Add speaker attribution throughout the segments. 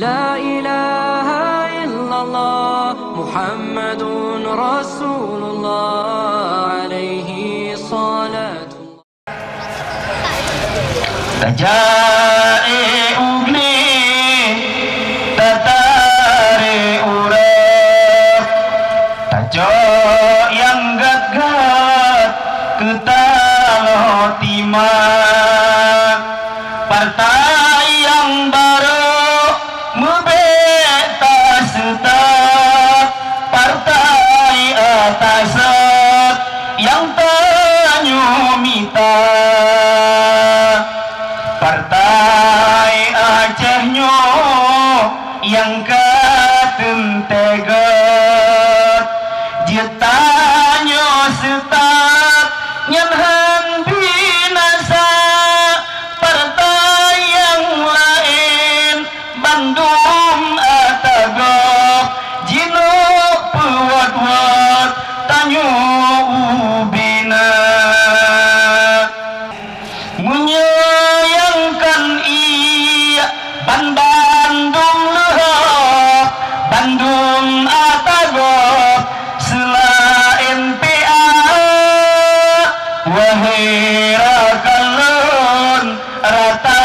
Speaker 1: لا إله إلا الله محمد رسول الله عليه صلاة
Speaker 2: Tajai ugni tatari urap tajo yang gagat ketalo timang partai yang baru mebeta setak partai atasat yang tanyumita partai Acehnya yang katentegat jetanyo setat nyanhan binasa partai yang lain Bandung atagok jinuk pewat-wat tanyo ubina menyayangkan iya Bandung lehak Bandung atagok selain PA wahai rakalun rata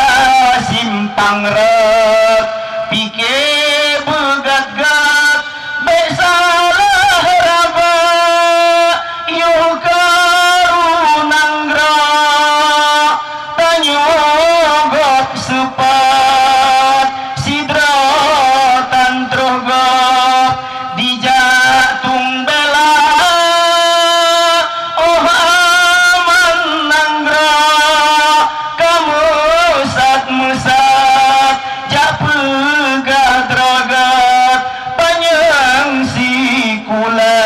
Speaker 2: simpang rek pikir begat-gat besalah raba yuk karunanggra nyogok sepat sidra tantrogok dijatung bela oh aman nanggra kamu musat jak pegat ragat panjang sikula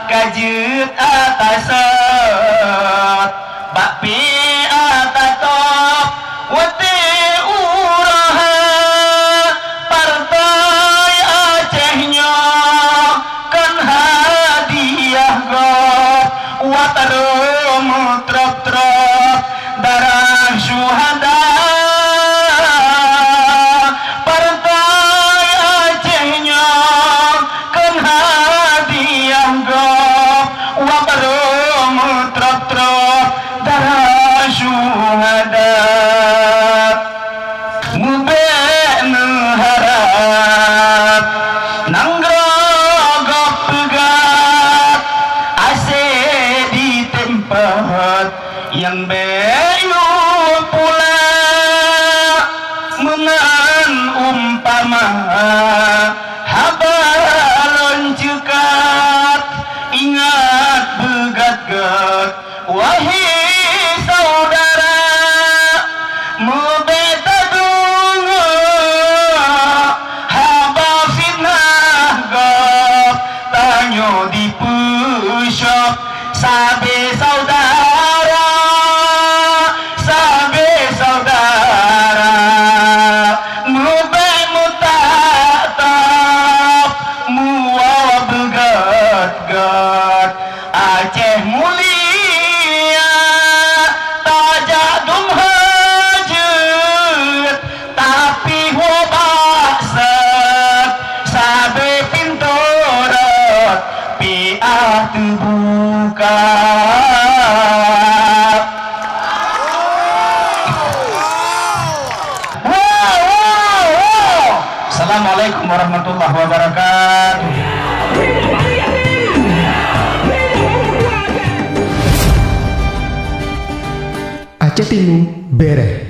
Speaker 2: kajut atasat bakpi atatop wate uraha partai Acehnya kan hadiah gop watarum trok-trok darah syuhada partai Acehnya kan hadiah gop wabarum trok-trok darah syuhada mubek harap nanggrogok pegat ase di tempat yang beyu pula mengan umpama habalon cekat ingat begat-gat wahai saudara mebeta dunga haba fitnah gap tanyo di pushop sabe saudara mebet mutatap muawa begat-gat Aceh mulia tajak dum hajat tapi wabak set sabe pintorat piah terbuka Assalamualaikum warahmatullahi wabarakatuh.
Speaker 3: Aceh Timur bereh.